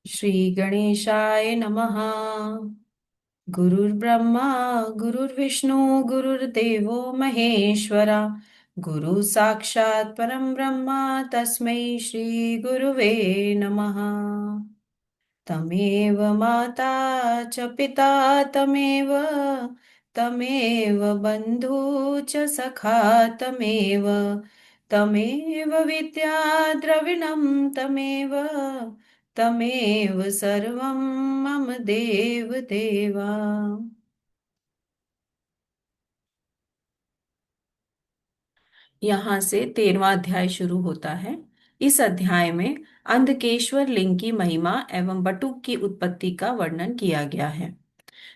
श्री गणेशाय नमः। गुरुर्ब्रह्मा गुरुर्विष्णु गुरुर्देवो महेश्वरा। गुरु साक्षात् परम ब्रह्मा तस्मै श्री गुरुवे नमः। तमेव माता च पिता तमेव तमेव बन्धु च सखा तमेव तमेव विद्या द्रविणं तमेव तमेव सर्वं मम देव देवा। यहाँ से 13वां अध्याय शुरू होता है। इस अध्याय में अंधकेश्वर लिंग की महिमा एवं बटुक की उत्पत्ति का वर्णन किया गया है।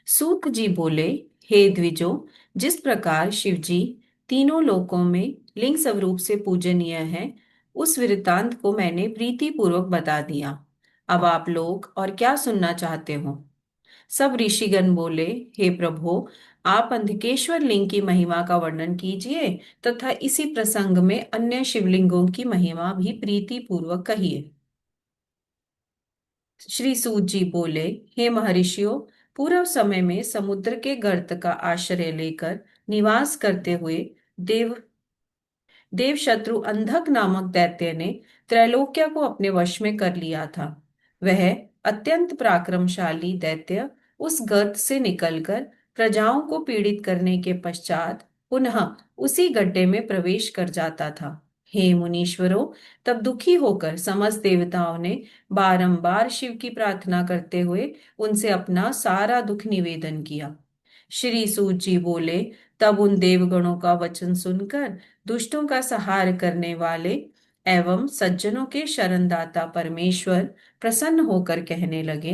सूत जी बोले, हे द्विजो, जिस प्रकार शिव जी तीनों लोकों में लिंग स्वरूप से पूजनीय है, उस वृत्तांत को मैंने प्रीति पूर्वक बता दिया। अब आप लोग और क्या सुनना चाहते हो? सब ऋषिगण बोले, हे प्रभु, आप अंधकेश्वर लिंग की महिमा का वर्णन कीजिए तथा इसी प्रसंग में अन्य शिवलिंगों की महिमा भी प्रीति पूर्वक कहिए। श्री सूत जी बोले, हे महर्षियों, पूर्व समय में समुद्र के गर्त का आश्रय लेकर निवास करते हुए देव देवशत्रु अंधक नामक दैत्य ने त्रैलोक्य को अपने वश में कर लिया था। वह अत्यंत पराक्रमशाली दैत्य उस गर्त से निकलकर प्रजाओं को पीड़ित करने के पश्चात पुनः उसी गड्ढे में प्रवेश कर जाता था। हे मुनीश्वरों, तब दुखी होकर समस्त देवताओं ने बारंबार शिव की प्रार्थना करते हुए उनसे अपना सारा दुख निवेदन किया। श्री सूत जी बोले, तब उन देवगणों का वचन सुनकर दुष्टों का संहार करने वाले एवं सज्जनों के शरणदाता परमेश्वर प्रसन्न होकर कहने लगे।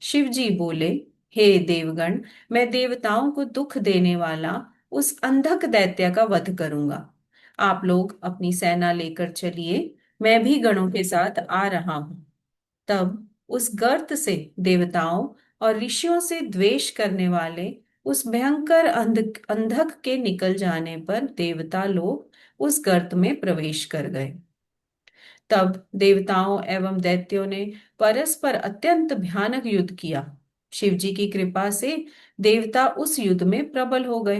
शिव जी बोले, हे देवगण, मैं देवताओं को दुख देने वाला उस अंधक दैत्य का वध करूंगा। आप लोग अपनी सेना लेकर चलिए, मैं भी गणों के साथ आ रहा हूं। तब उस गर्त से देवताओं और ऋषियों से द्वेष करने वाले उस भयंकर अंधक के निकल जाने पर देवता लोग उस गर्त में प्रवेश कर गए। तब देवताओं एवं दैत्यों ने परस्पर अत्यंत भयानक युद्ध किया। शिव जी की कृपा से देवता उस युद्ध में प्रबल हो गए।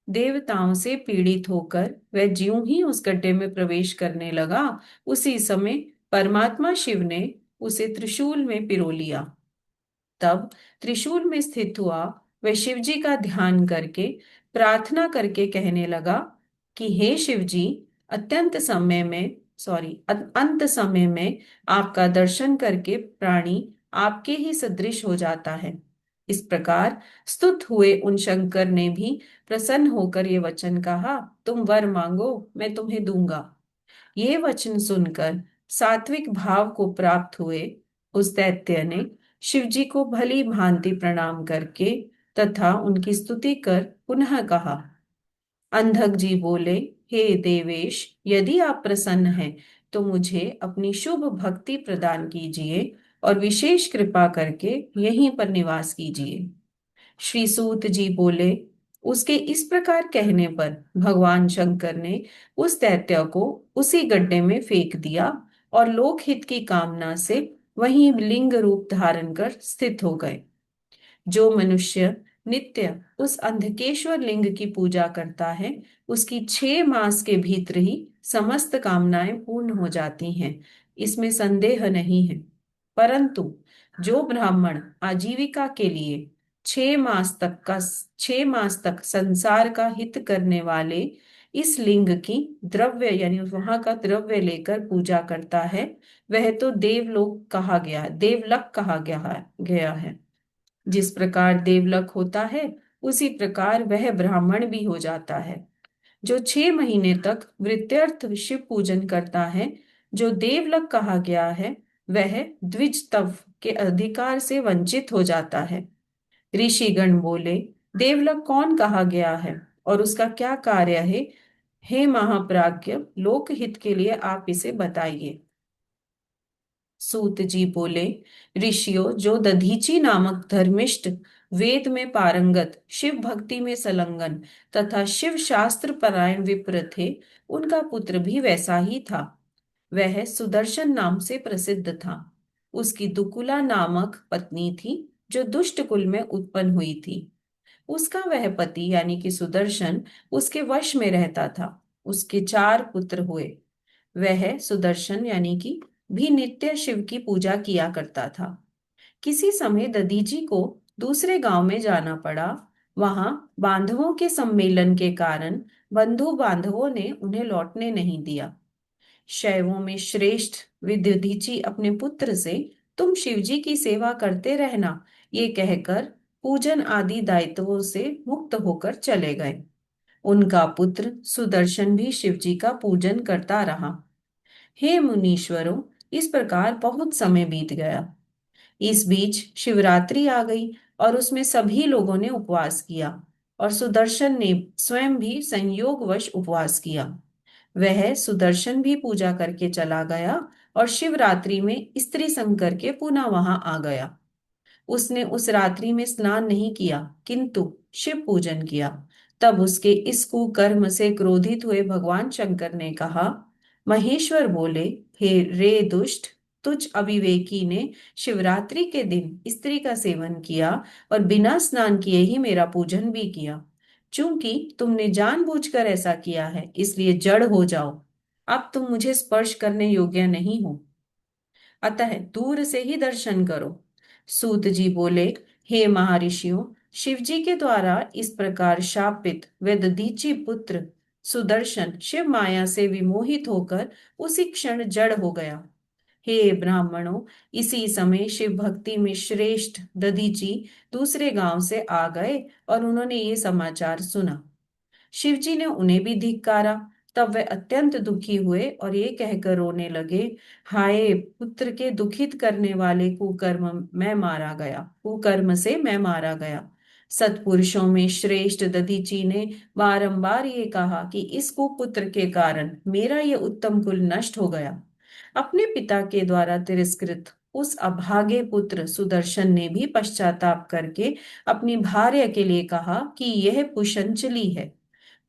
देवताओं से पीड़ित होकर वह ज्यों ही उस गड्ढे में प्रवेश करने लगा, उसी समय परमात्मा शिव ने उसे त्रिशूल में पिरो लिया। तब त्रिशूल में स्थित हुआ वह शिव जी का ध्यान करके प्रार्थना करके कहने लगा कि हे शिव जी, अत्यंत समय में सॉरी अंत समय में आपका दर्शन करके प्राणी आपके ही सदृश हो जाता है। इस प्रकार स्तुत हुए उन शंकर ने भी प्रसन्न होकर ये वचन कहा, तुम वर मांगो, मैं तुम्हें दूंगा। ये वचन सुनकर सात्विक भाव को प्राप्त हुए उस दैत्य ने शिव जी को भली भांति प्रणाम करके तथा उनकी स्तुति कर पुनः कहा। अंधक जी बोले, हे देवेश, यदि आप प्रसन्न हैं तो मुझे अपनी शुभ भक्ति प्रदान कीजिए और विशेष कृपा करके यहीं पर निवास कीजिए। श्री सूत जी बोले, उसके इस प्रकार कहने पर भगवान शंकर ने उस दैत्य को उसी गड्ढे में फेंक दिया और लोकहित की कामना से वहीं लिंग रूप धारण कर स्थित हो गए। जो मनुष्य नित्य उस अंधकेश्वर लिंग की पूजा करता है, उसकी 6 मास के भीतर ही समस्त कामनाएं पूर्ण हो जाती हैं, इसमें संदेह नहीं है। परंतु जो ब्राह्मण आजीविका के लिए 6 मास तक संसार का हित करने वाले इस लिंग की द्रव्य यानी वहां का द्रव्य लेकर पूजा करता है, वह तो देवलोक कहा गया, देवलक कहा गया है। जिस प्रकार देवलक होता है, उसी प्रकार वह ब्राह्मण भी हो जाता है। जो 6 महीने तक वृत्यर्थ शिव पूजन करता है, जो देवलक कहा गया है, वह द्विज तव के अधिकार से वंचित हो जाता है। ऋषिगण बोले, देवलक कौन कहा गया है और उसका क्या कार्य है? हे महाप्राज्य, लोकहित के लिए आप इसे बताइए। सूत जी बोले, ऋषियों, जो दधीची नामक धर्मिष्ठ, वेद में पारंगत, शिव भक्ति में संलग्न तथा शिव शास्त्र परायण विप्र थे, उनका पुत्र भी वैसा ही था। वह सुदर्शन नाम से प्रसिद्ध था। उसकी दुकुला नामक पत्नी थी, जो दुष्ट कुल में उत्पन्न हुई थी। उसका वह पति यानी कि सुदर्शन उसके वश में रहता था। उसके 4 पुत्र हुए। वह सुदर्शन यानी कि भी नित्य शिव की पूजा किया करता था। किसी समय दधीची को दूसरे गांव में जाना पड़ा। वहां बांधवों के सम्मेलन के कारण बंधु बांधवों ने उन्हें लौटने नहीं दिया। शैवों में श्रेष्ठ विदधीची अपने पुत्र से तुम शिवजी की सेवा करते रहना, ये कहकर पूजन आदि दायित्वों से मुक्त होकर चले गए। उनका पुत्र सुदर्शन भी शिवजी का पूजन करता रहा। हे मुनीश्वरों, इस प्रकार बहुत समय बीत गया। इस बीच शिवरात्रि आ गई और उसमें सभी लोगों ने उपवास किया और सुदर्शन ने स्वयं भी संयोगवश उपवास किया। वह सुदर्शन भी पूजा करके चला गया और शिवरात्रि में स्त्री संग करके पुनः वहां आ गया। उसने उस रात्रि में स्नान नहीं किया, किंतु शिव पूजन किया। तब उसके इस कुकर्म से क्रोधित हुए भगवान शंकर ने कहा, महेश्वर बोले, हे रे दुष्ट, तुझ अविवेकी ने शिवरात्रि के दिन स्त्री का सेवन किया और बिना स्नान किए ही मेरा पूजन भी किया। चूंकि तुमने जानबूझकर ऐसा किया है, इसलिए जड़ हो जाओ। अब तुम मुझे स्पर्श करने योग्य नहीं हो, अतः दूर से ही दर्शन करो। सूत जी बोले, हे महर्षियों, शिवजी के द्वारा इस प्रकार शापित वेददीची पुत्र सुदर्शन शिव माया से विमोहित होकर उसी क्षण जड़ हो गया। हे ब्राह्मणों, इसी समय शिव भक्ति में श्रेष्ठ दधीची दूसरे गांव से आ गए और उन्होंने ये समाचार सुना। शिवजी ने उन्हें भी धिक्कारा। तब वे अत्यंत दुखी हुए और ये कहकर रोने लगे, हाय, पुत्र के दुखित करने वाले कुकर्म से मैं मारा गया। सत्पुरुषों में श्रेष्ठ दधीची ने बारंबार ये कहा कि इस कुपुत्र के कारण मेरा ये उत्तम कुल नष्ट हो गया। अपने पिता के द्वारा तिरस्कृत उस अभागे पुत्र सुदर्शन ने भी पश्चाताप करके अपनी भार्य के लिए कहा कि यह पुषंचली है।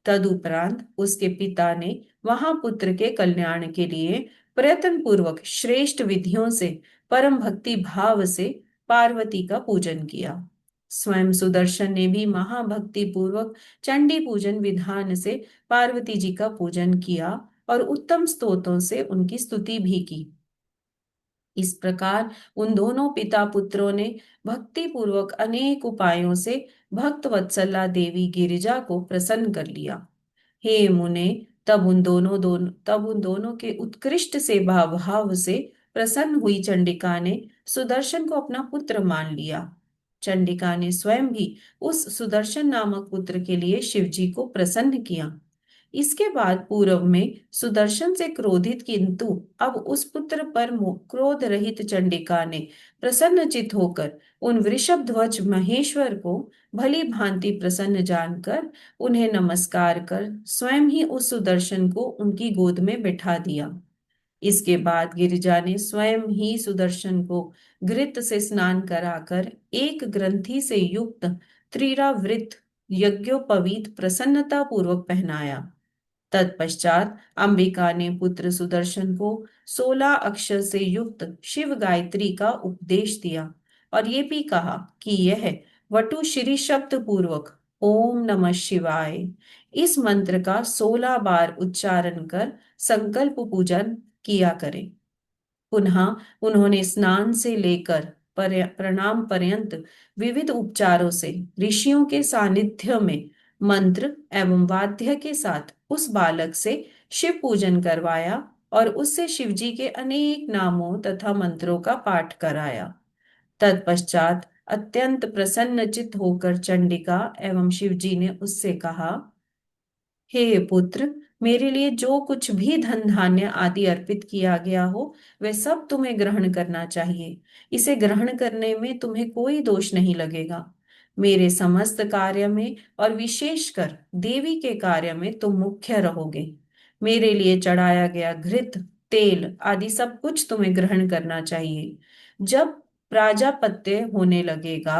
तदुपरांत उसके पिता ने वहां पुत्र के कल्याण के लिए प्रयत्न पूर्वक श्रेष्ठ विधियों से परम भक्ति भाव से पार्वती का पूजन किया। स्वयं सुदर्शन ने भी महाभक्ति पूर्वक चंडी पूजन विधान से पार्वती जी का पूजन किया और उत्तम स्तोत्रों से उनकी स्तुति भी की। इस प्रकार उन दोनों पिता पुत्रों ने भक्ति पूर्वक अनेक उपायों से भक्त वत्सला देवी गिरिजा को प्रसन्न कर लिया। हे मुने, तब उन दोनों के उत्कृष्ट सेवा भाव से प्रसन्न हुई चंडिका ने सुदर्शन को अपना पुत्र मान लिया। चंडिका ने स्वयं भी उस सुदर्शन नामक पुत्र के लिए शिवजी को प्रसन्न किया। इसके बाद पूर्व में सुदर्शन से क्रोधित, किंतु अब उस पुत्र पर क्रोध रहित चंडिका ने प्रसन्नचित होकर उन वृषभ ध्वज महेश्वर को भली भांति प्रसन्न जानकर उन्हें नमस्कार कर स्वयं ही उस सुदर्शन को उनकी गोद में बिठा दिया। इसके बाद गिरिजा ने स्वयं ही सुदर्शन को घृत से स्नान कराकर एक ग्रंथि से युक्त त्रिरावृत यज्ञोपवीत प्रसन्नता पूर्वक पहनाया। तत्पश्चात अंबिका ने पुत्र सुदर्शन को 16 अक्षर से युक्त शिव गायत्री का उपदेश दिया और ये भी कहा कि यह वटु श्री शब्द पूर्वक ओम नमः शिवाय इस मंत्र का 16 बार उच्चारण कर संकल्प पूजन किया करें। पुनः उन्होंने स्नान से लेकर प्रणाम पर्यंत विविध उपचारों से ऋषियों के सानिध्य में मंत्र एवं वाद्य के साथ उस बालक से शिव पूजन करवाया और उससे शिवजी के अनेक नामों तथा मंत्रों का पाठ कराया। तत्पश्चात अत्यंत प्रसन्नचित होकर चंडिका एवं शिवजी ने उससे कहा, हे पुत्र, मेरे लिए जो कुछ भी धन धान्य आदि अर्पित किया गया हो वह सब तुम्हें ग्रहण करना चाहिए। इसे ग्रहण करने में तुम्हें कोई दोष नहीं लगेगा। मेरे समस्त कार्य में और विशेषकर देवी के कार्य में तुम मुख्य रहोगे। मेरे लिए चढ़ाया गया घृत, तेल आदि सब कुछ तुम्हें ग्रहण करना चाहिए। जब प्राजापत्य होने लगेगा,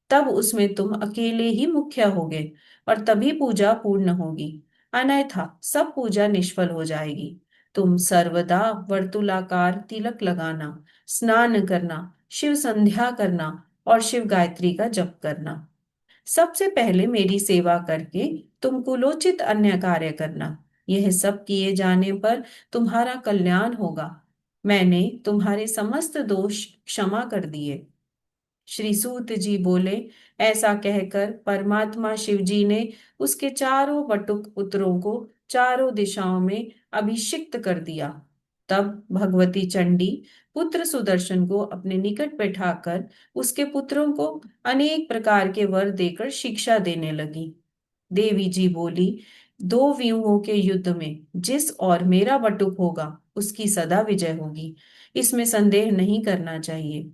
तब उसमें तुम अकेले ही मुख्य होगे और तभी पूजा पूर्ण होगी, अन्यथा सब पूजा निष्फल हो जाएगी। तुम सर्वदा वर्तुलाकार तिलक लगाना, स्नान करना, शिव संध्या करना और शिव गायत्री का जप करना। सबसे पहले मेरी सेवा करके तुम कुलोचित अन्य कार्य करना। यह सब किए जाने पर तुम्हारा कल्याण होगा। मैंने तुम्हारे समस्त दोष क्षमा कर दिए। श्री सूत जी बोले। ऐसा कहकर परमात्मा शिव जी ने उसके चारों बटुक पुत्रों को चारों दिशाओं में अभिषिक्त कर दिया। तब भगवती चंडी पुत्र सुदर्शन को अपने निकट बैठाकर उसके पुत्रों को अनेक प्रकार के वर देकर शिक्षा देने लगी। देवी जी बोली, दो व्यूहों के युद्ध में जिस और मेरा बटुक होगा उसकी सदा विजय होगी, इसमें संदेह नहीं करना चाहिए।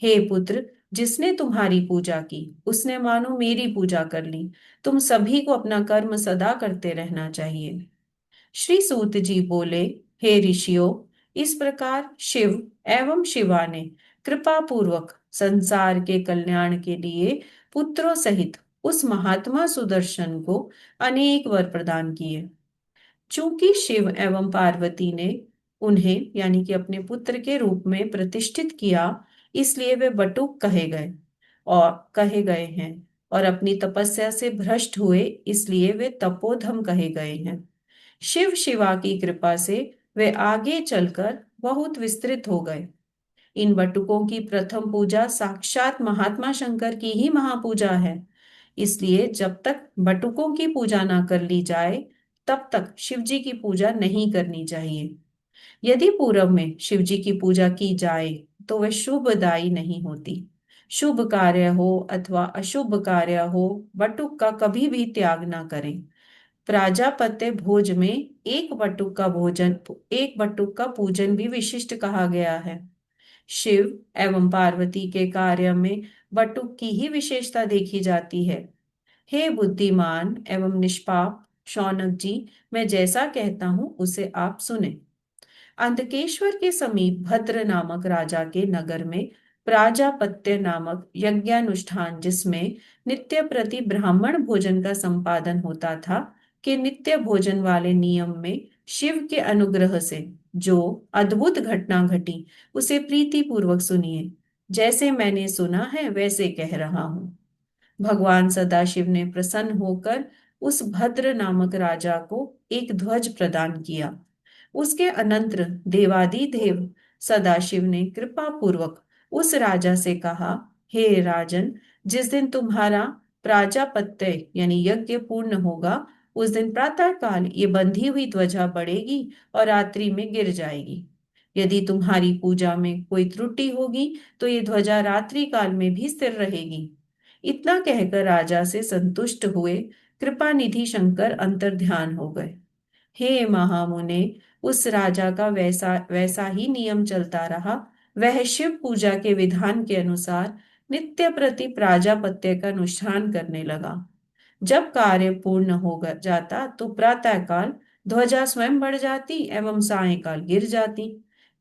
हे पुत्र, जिसने तुम्हारी पूजा की उसने मानो मेरी पूजा कर ली। तुम सभी को अपना कर्म सदा करते रहना चाहिए। श्री सूत जी बोले, हे ऋषियों, इस प्रकार शिव एवं शिवा ने कृपा पूर्वक संसार के कल्याण के लिए पुत्रों सहित उस महात्मा सुदर्शन को अनेक वर प्रदान किए। चूंकि शिव एवं पार्वती ने उन्हें यानी कि अपने पुत्र के रूप में प्रतिष्ठित किया, इसलिए वे बटुक कहे गए हैं, और अपनी तपस्या से भ्रष्ट हुए इसलिए वे तपोधम कहे गए हैं। शिव शिवा की कृपा से वे आगे चलकर बहुत विस्तृत हो गए। इन बटुकों की प्रथम पूजा साक्षात महात्मा शंकर की ही महापूजा है। इसलिए जब तक बटुकों की पूजा ना कर ली जाए तब तक शिव जी की पूजा नहीं करनी चाहिए। यदि पूर्व में शिव जी की पूजा की जाए तो वह शुभदायी नहीं होती। शुभ कार्य हो अथवा अशुभ कार्य हो, बटुक का कभी भी त्याग ना करें। प्राजापत्य भोज में एक बटुक का पूजन भी विशिष्ट कहा गया है। शिव एवं पार्वती के कार्य में बटुक की ही विशेषता देखी जाती है। हे बुद्धिमान एवं निष्पाप शौनक जी, मैं जैसा कहता हूं उसे आप सुने। अंधकेश्वर के समीप भद्र नामक राजा के नगर में प्राजापत्य नामक यज्ञानुष्ठान, जिसमें नित्य प्रति ब्राह्मण भोजन का संपादन होता था, के नित्य भोजन वाले नियम में शिव के अनुग्रह से जो अद्भुत घटना घटी उसे प्रीति पूर्वक सुनिए। जैसे मैंने सुना है वैसे कह रहा हूं। भगवान सदाशिव ने प्रसन्न होकर उस भद्र नामक राजा को एक ध्वज प्रदान किया। उसके अनंतर देवादिदेव सदाशिव ने कृपा पूर्वक उस राजा से कहा, हे राजन, जिस दिन तुम्हारा प्राजापत्य यानी यज्ञ पूर्ण होगा उस दिन प्रातः काल ये बंधी हुई ध्वजा बढ़ेगी और रात्रि में गिर जाएगी। यदि तुम्हारी पूजा में कोई त्रुटि होगी तो ये ध्वजा रात्रि काल में भी स्थिर रहेगी। इतना कहकर राजा से संतुष्ट हुए कृपा निधि शंकर अंतर्ध्यान हो गए। हे महामुने, उस राजा का वैसा वैसा ही नियम चलता रहा। वह शिव पूजा के विधान के अनुसार नित्य प्रति प्राजापत्य का अनुष्ठान करने लगा। जब कार्य पूर्ण जाता तो प्रातः काल ध्वजा स्वयं बढ़ जाती एवं सायंकाल गिर जाती।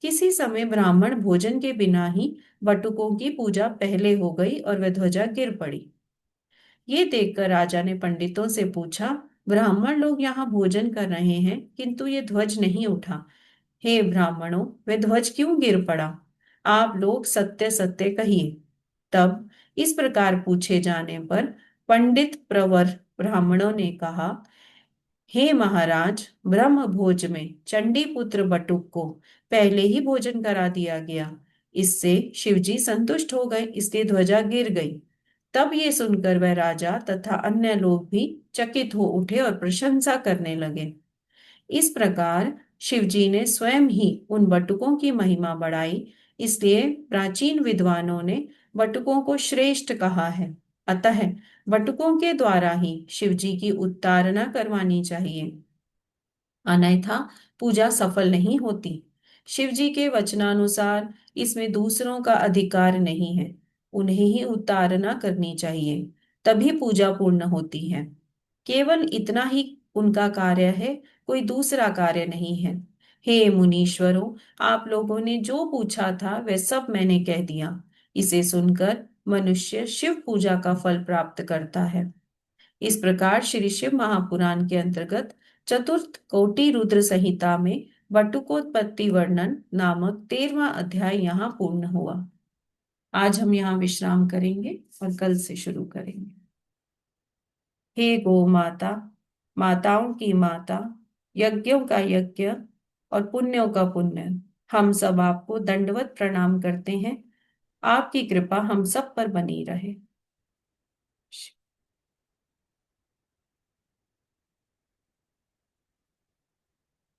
किसी समय ब्राह्मण भोजन के बिना ही बटुकों की पूजा पहले हो गई और वह ध्वजा गिर पड़ी। ये देखकर राजा ने पंडितों से पूछा, ब्राह्मण लोग यहाँ भोजन कर रहे हैं किंतु ये ध्वज नहीं उठा। हे ब्राह्मणों, वह ध्वज क्यों गिर पड़ा? आप लोग सत्य सत्य कहिए। तब इस प्रकार पूछे जाने पर पंडित प्रवर ब्राह्मणों ने कहा, हे महाराज, ब्रह्म भोज में चंडी पुत्र बटुक को पहले ही भोजन करा दिया गया। इससे शिवजी संतुष्ट हो गए, इसलिए ध्वजा गिर गई। तब ये सुनकर वह राजा तथा अन्य लोग भी चकित हो उठे और प्रशंसा करने लगे। इस प्रकार शिवजी ने स्वयं ही उन बटुकों की महिमा बढ़ाई। इसलिए प्राचीन विद्वानों ने बटुकों को श्रेष्ठ कहा है। अतः बटुकों के द्वारा ही शिवजी की उतारना करवानी चाहिए, अन्यथा पूजा सफल नहीं होती। शिव जी के वचनानुसार इसमें दूसरों का अधिकार नहीं है, उन्हें ही उतारना करनी चाहिए, तभी पूजा पूर्ण होती है। केवल इतना ही उनका कार्य है, कोई दूसरा कार्य नहीं है। हे मुनीश्वरों, आप लोगों ने जो पूछा था वह सब मैंने कह दिया। इसे सुनकर मनुष्य शिव पूजा का फल प्राप्त करता है। इस प्रकार श्री शिव महापुराण के अंतर्गत चतुर्थ कोटि रुद्र संहिता में वटुकोत्पत्ति वर्णन नामक 13वां अध्याय यहाँ पूर्ण हुआ। आज हम यहाँ विश्राम करेंगे और कल से शुरू करेंगे। हे गो माता, माताओं की माता, यज्ञों का यज्ञ और पुण्यों का पुण्य, हम सब आपको दंडवत प्रणाम करते हैं। आपकी कृपा हम सब पर बनी रहे।